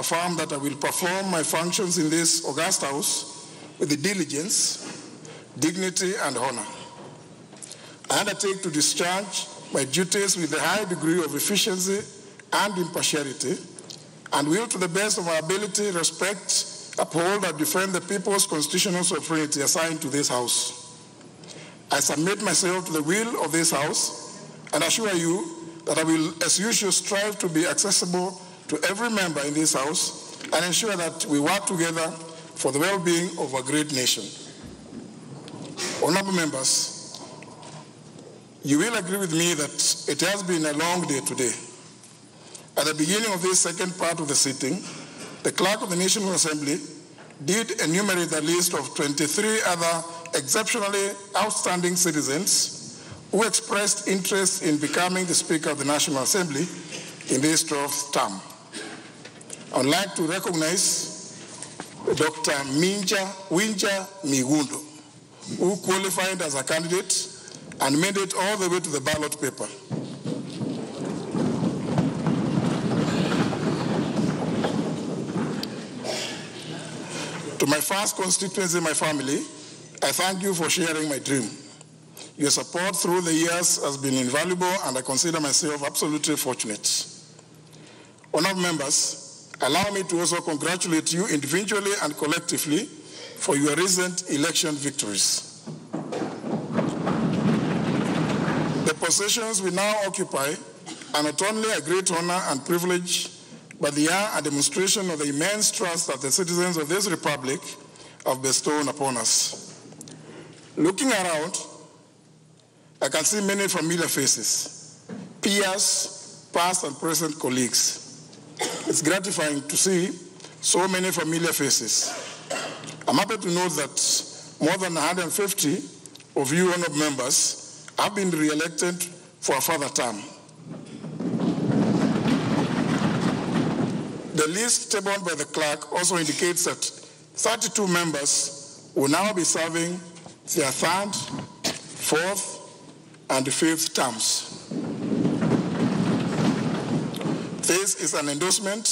affirm that I will perform my functions in this august house with the diligence, dignity, and honor. I undertake to discharge my duties with a high degree of efficiency and impartiality, and will, to the best of my ability, respect, uphold, and defend the people's constitutional sovereignty assigned to this House. I submit myself to the will of this House and assure you that I will, as usual, strive to be accessible to every member in this House and ensure that we work together for the well-being of our great nation. Honorable members, you will agree with me that it has been a long day today. At the beginning of this second part of the sitting, the Clerk of the National Assembly did enumerate the list of 23 other exceptionally outstanding citizens who expressed interest in becoming the Speaker of the National Assembly in this 12th term. I would like to recognize Dr. Winja Migundo, who qualified as a candidate and made it all the way to the ballot paper. To my first constituency, my family, I thank you for sharing my dream. Your support through the years has been invaluable, and I consider myself absolutely fortunate. Honourable members, allow me to also congratulate you individually and collectively for your recent election victories. The positions we now occupy are not only a great honor and privilege, but they are a demonstration of the immense trust that the citizens of this republic have bestowed upon us. Looking around, I can see many familiar faces, peers, past and present colleagues. It's gratifying to see so many familiar faces. I'm happy to note that more than 150 of you honourable members have been re-elected for a further term. The list tabled by the clerk also indicates that 32 members will now be serving their third, fourth, and fifth terms. This is an endorsement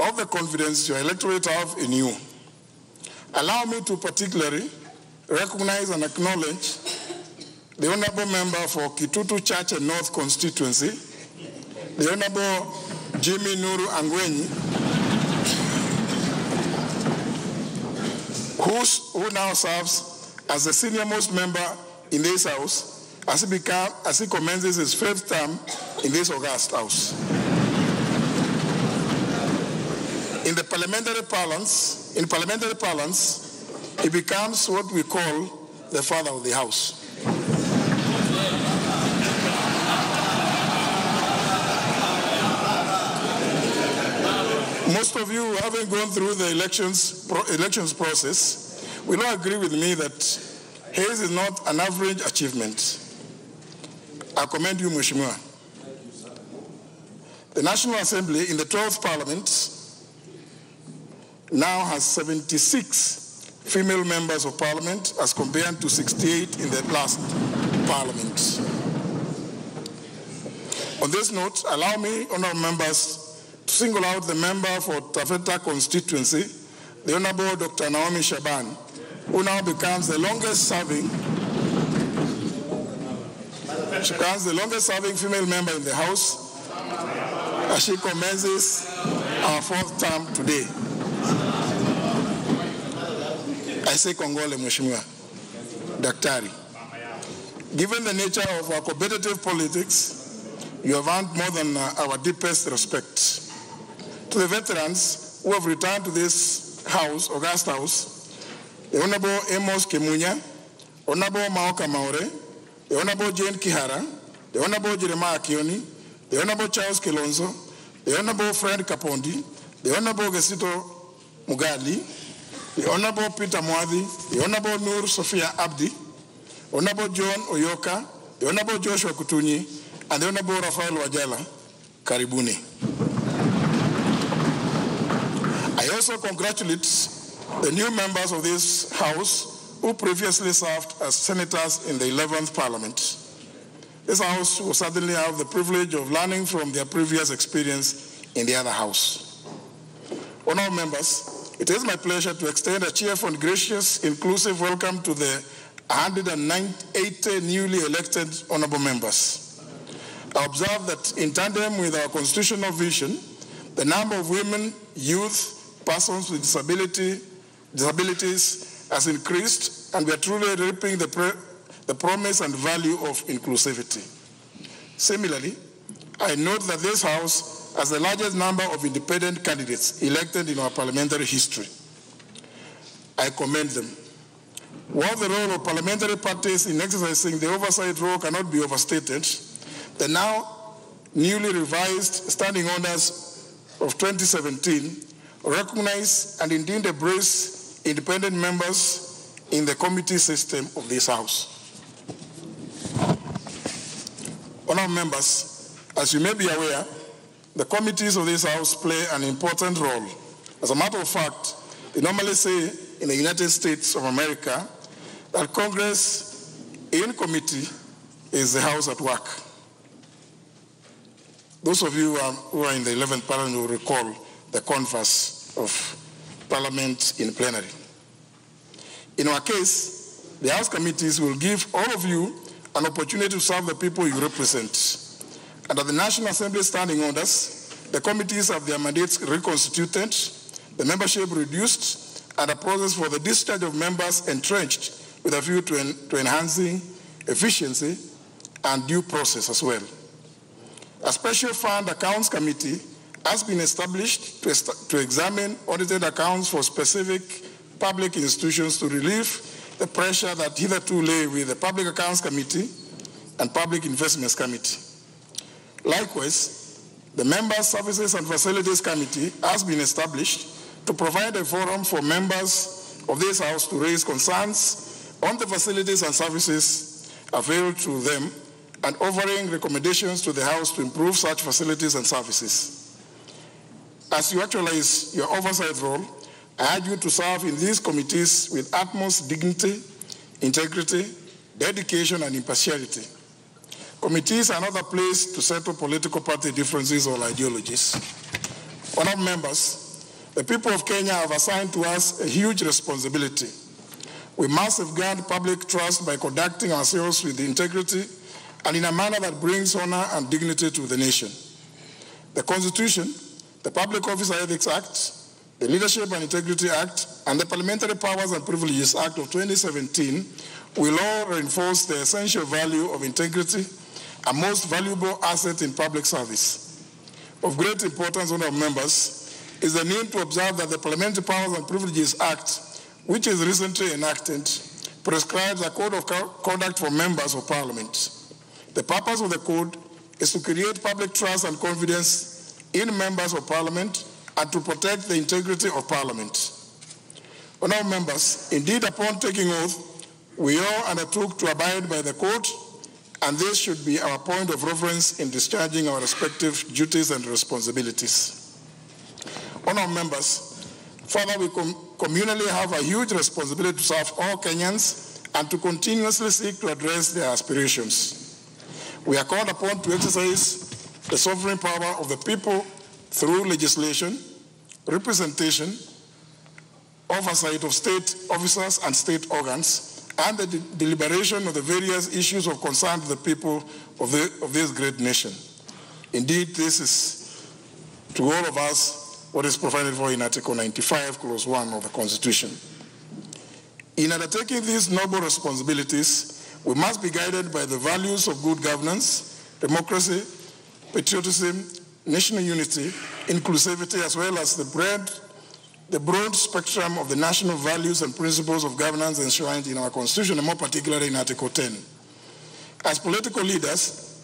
of the confidence your electorate have in you. Allow me to particularly recognize and acknowledge the Honourable Member for Kitutu Church and North Constituency, the Honourable Jimmy Nuru Angwenyi, who now serves as the senior-most member in this House as he commences his fifth term in this august House. In parliamentary parlance, he becomes what we call the father of the House. Most of you who haven't gone through the elections process will all agree with me that his is not an average achievement. I commend you, Mheshimiwa. The National Assembly in the 12th Parliament now has 76 female members of Parliament as compared to 68 in the last Parliament. On this note, allow me, honourable members, to single out the member for Tafeta constituency, the Honourable Dr. Naomi Shaban, who now becomes the longest serving female member in the House as she commences our fourth term today. I say Kongole Mheshimiwa, Daktari. Given the nature of our competitive politics, you have earned more than our deepest respect. To the veterans who have returned to this House, August House, the Honourable Amos Kemunya, Honourable Maoka Maure, the Honourable Jane Kihara, the Honourable Jeremiah Kioni, the Honourable Charles Kilonzo, the Honourable Fred Kapondi, the Honourable Gesito Mugali, the Honourable Peter Mwadhi, the Honourable Nur Sophia Abdi, Honourable John Oyoka, the Honourable Joshua Kutunyi, and the Honourable Rafael Wajala, Karibuni. I also congratulate the new members of this House who previously served as senators in the 11th Parliament. This House will certainly have the privilege of learning from their previous experience in the other House. Honourable members, it is my pleasure to extend a cheerful and gracious, inclusive welcome to the 180 newly elected honourable members. I observe that in tandem with our constitutional vision, the number of women, youth, persons with disabilities has increased, and we are truly reaping the promise and value of inclusivity. Similarly, I note that this House has the largest number of independent candidates elected in our parliamentary history. I commend them. While the role of parliamentary parties in exercising the oversight role cannot be overstated, the now newly revised standing orders of 2017 recognize and indeed embrace independent members in the committee system of this House. Honourable members, as you may be aware, the committees of this House play an important role. As a matter of fact, they normally say in the United States of America that Congress in committee is the House at work. Those of you who are in the 11th Parliament will recall the converse of Parliament in plenary. In our case, the House committees will give all of you an opportunity to serve the people you represent. Under the National Assembly standing orders, the committees have their mandates reconstituted, the membership reduced, and a process for the discharge of members entrenched with a view to enhancing efficiency and due process as well. A special fund accounts committee has been established to examine audited accounts for specific public institutions to relieve the pressure that hitherto lay with the Public Accounts Committee and Public Investments Committee. Likewise, the Members' Services and Facilities Committee has been established to provide a forum for members of this House to raise concerns on the facilities and services available to them and offering recommendations to the House to improve such facilities and services. As you actualize your oversight role, I urge you to serve in these committees with utmost dignity, integrity, dedication, and impartiality. Committees are not a place to settle political party differences or ideologies. Honourable members, the people of Kenya have assigned to us a huge responsibility. We must safeguard public trust by conducting ourselves with integrity and in a manner that brings honor and dignity to the nation. The Constitution, the Public Officer Ethics Act, the Leadership and Integrity Act, and the Parliamentary Powers and Privileges Act of 2017 will all reinforce the essential value of integrity, a most valuable asset in public service. Of great importance, honourable members, is the need to observe that the Parliamentary Powers and Privileges Act, which is recently enacted, prescribes a code of conduct for members of Parliament. The purpose of the code is to create public trust and confidence in members of Parliament and to protect the integrity of Parliament. Honourable members, indeed upon taking oath, we all undertook to abide by the code, and this should be our point of reference in discharging our respective duties and responsibilities. Honourable members, further we communally have a huge responsibility to serve all Kenyans and to continuously seek to address their aspirations. We are called upon to exercise the sovereign power of the people through legislation, representation, oversight of state officers and state organs, and the deliberation of the various issues of concern to the people of this great nation. Indeed, this is, to all of us, what is provided for in Article 95, Clause 1 of the Constitution. In undertaking these noble responsibilities, we must be guided by the values of good governance, democracy, patriotism, national unity, inclusivity, as well as the broad spectrum of the national values and principles of governance enshrined in our Constitution, and more particularly in Article 10. As political leaders,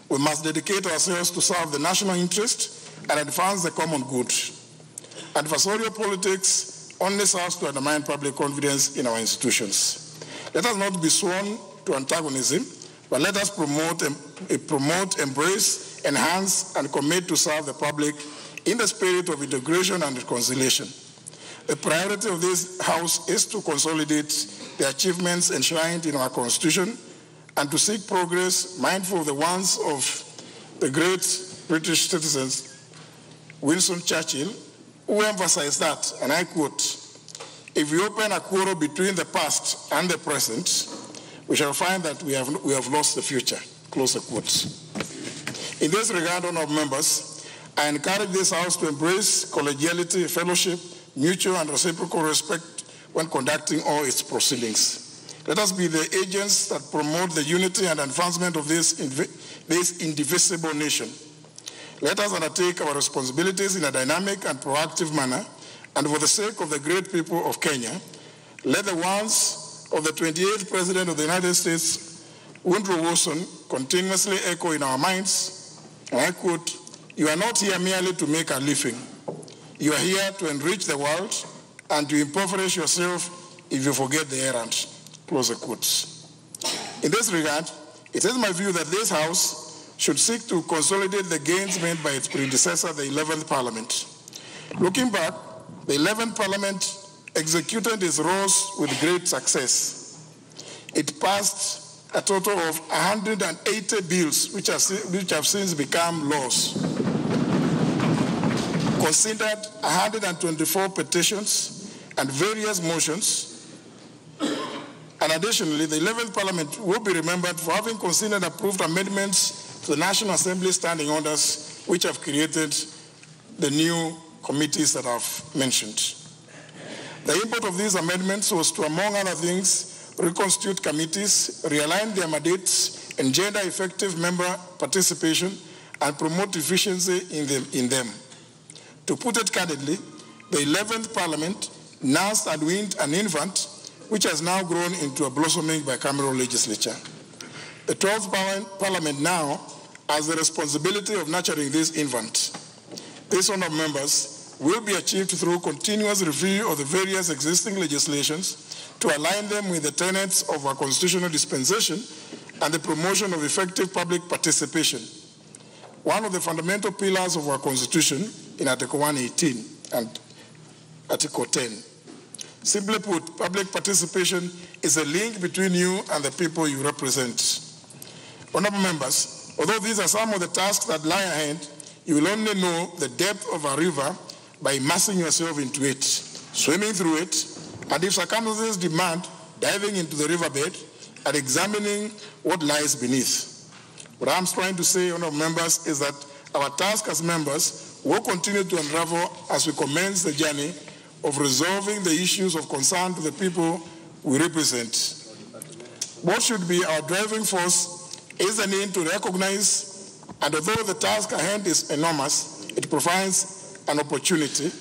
we must dedicate ourselves to serve the national interest and advance the common good. Adversarial politics only serves to undermine public confidence in our institutions. Let us not be sworn to antagonism, but let us promote, embrace, enhance, and commit to serve the public in the spirit of integration and reconciliation. The priority of this House is to consolidate the achievements enshrined in our Constitution and to seek progress, mindful of the ones of the great British citizens, Winston Churchill, who emphasized that, and I quote, "If we open a quarrel between the past and the present, we shall find that we have lost the future," close the quotes. In this regard, honorable members, I encourage this House to embrace collegiality, fellowship, mutual and reciprocal respect when conducting all its proceedings. Let us be the agents that promote the unity and advancement of this indivisible nation. Let us undertake our responsibilities in a dynamic and proactive manner, and for the sake of the great people of Kenya, let the words of the 28th President of the United States, Woodrow Wilson, continuously echo in our minds, and I quote, "You are not here merely to make a living. You are here to enrich the world and to impoverish yourself if you forget the errand," close the quotes. In this regard, it is my view that this House should seek to consolidate the gains made by its predecessor, the 11th Parliament. Looking back, the 11th Parliament executed its roles with great success. It passed a total of 180 bills, which have since become laws, considered 124 petitions and various motions. And additionally, the 11th Parliament will be remembered for having considered and approved amendments to the National Assembly standing orders, which have created the new committees that I've mentioned. The import of these amendments was to, among other things, reconstitute committees, realign their mandates, engender effective member participation, and promote efficiency in them. To put it candidly, the 11th Parliament nursed and weaned an infant which has now grown into a blossoming bicameral legislature. The 12th Parliament now has the responsibility of nurturing this infant. This, honourable members, will be achieved through continuous review of the various existing legislations to align them with the tenets of our constitutional dispensation and the promotion of effective public participation. One of the fundamental pillars of our Constitution in Article 118 and Article 10. Simply put, public participation is a link between you and the people you represent. Honourable members, although these are some of the tasks that lie ahead, you will only know the depth of a river by immersing yourself into it, swimming through it, and if circumstances demand, diving into the riverbed and examining what lies beneath. What I'm trying to say, honourable members, is that our task as members will continue to unravel as we commence the journey of resolving the issues of concern to the people we represent. What should be our driving force is the need to recognize, and although the task ahead is enormous, it provides an opportunity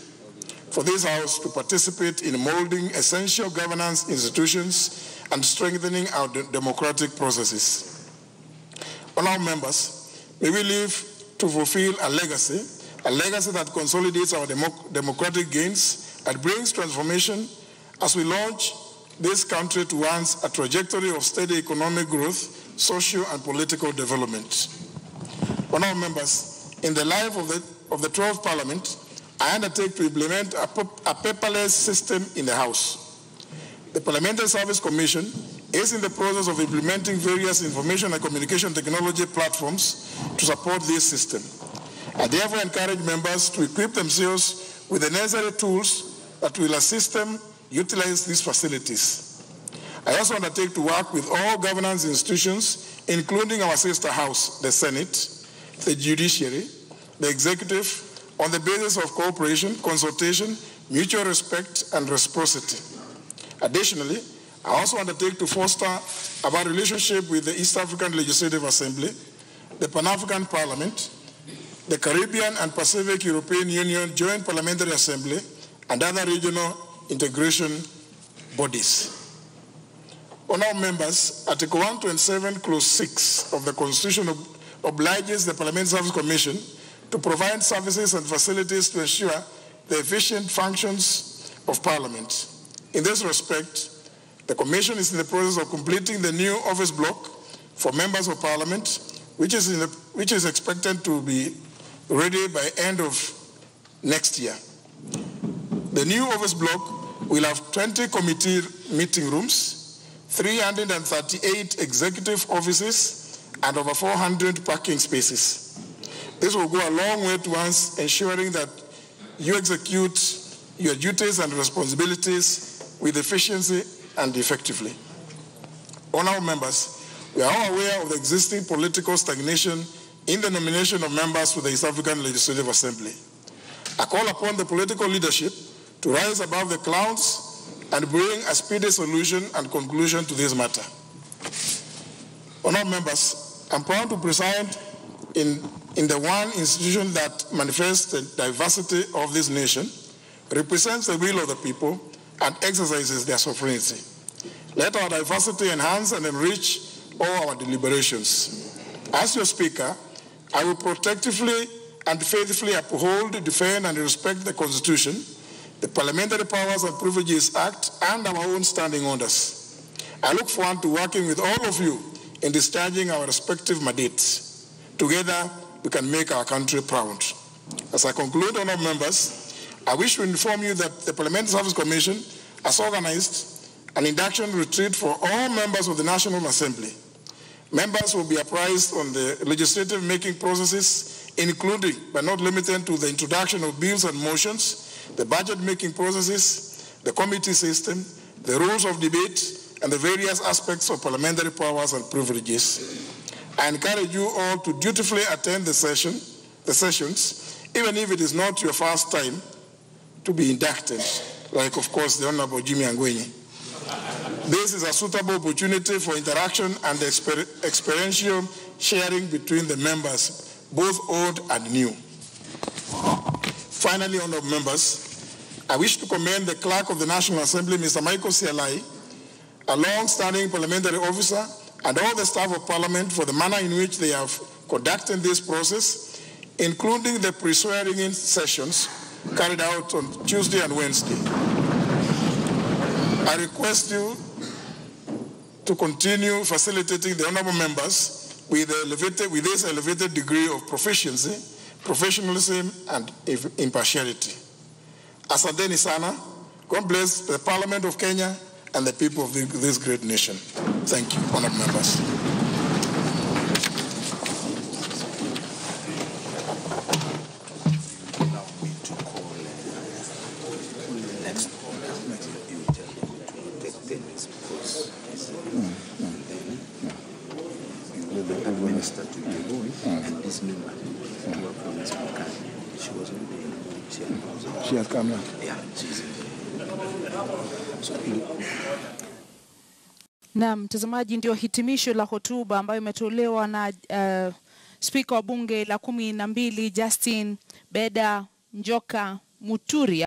for this House to participate in molding essential governance institutions and strengthening our democratic processes. Honourable members, may we live to fulfill a legacy that consolidates our democratic gains and brings transformation as we launch this country towards a trajectory of steady economic growth, social and political development. Honourable members, in the life of the 12th Parliament, I undertake to implement a paperless system in the House. The Parliamentary Service Commission is in the process of implementing various information and communication technology platforms to support this system. I therefore encourage members to equip themselves with the necessary tools that will assist them utilize these facilities. I also undertake to work with all governance institutions, including our sister house, the Senate, the judiciary, the executive, on the basis of cooperation, consultation, mutual respect, and reciprocity. Additionally, I also undertake to foster our relationship with the East African Legislative Assembly, the Pan-African Parliament, the Caribbean and Pacific European Union Joint Parliamentary Assembly, and other regional integration bodies. Honourable members, Article 127, Clause 6 of the Constitution obliges the Parliamentary Service Commission to provide services and facilities to ensure the efficient functions of Parliament. In this respect, the Commission is in the process of completing the new office block for members of Parliament, which is expected to be ready by end of next year. The new office block will have 20 committee meeting rooms, 338 executive offices, and over 400 parking spaces. This will go a long way towards ensuring that you execute your duties and responsibilities with efficiency and effectively. Honorable members, we are all aware of the existing political stagnation in the nomination of members to the East African Legislative Assembly. I call upon the political leadership to rise above the clouds and bring a speedy solution and conclusion to this matter. Honorable members, I'm proud to preside in the one institution that manifests the diversity of this nation, represents the will of the people, and exercises their sovereignty. Let our diversity enhance and enrich all our deliberations. As your Speaker, I will protectively and faithfully uphold, defend, and respect the Constitution, the Parliamentary Powers and Privileges Act, and our own standing orders. I look forward to working with all of you in discharging our respective mandates. Together, we can make our country proud. As I conclude, honourable members, I wish to inform you that the Parliamentary Service Commission has organized an induction retreat for all members of the National Assembly. Members will be apprised on the legislative making processes, including but not limited to the introduction of bills and motions, the budget making processes, the committee system, the rules of debate, and the various aspects of parliamentary powers and privileges. I encourage you all to dutifully attend the sessions, even if it is not your first time to be inducted, like, of course, the Honorable Jimmy Angwenyi. This is a suitable opportunity for interaction and experiential sharing between the members, both old and new. Finally, honorable members, I wish to commend the Clerk of the National Assembly, Mr. Michael Sialai, a long-standing parliamentary officer, and all the staff of Parliament for the manner in which they have conducted this process, including the pre-swearing-in sessions carried out on Tuesday and Wednesday. I request you to continue facilitating the honorable members with this elevated degree of proficiency, professionalism, and impartiality. Asanteni sana. God bless the Parliament of Kenya and the people of this great nation. Thank you, honorable members. Administer to you and this member who are from this podcast. She wasn't there. She had come now. Yeah, she's in Na mtazamaji, ndio hitimisho la hotuba ambayo imetolewa na Spika wa bunge la 12 Justin Muturi.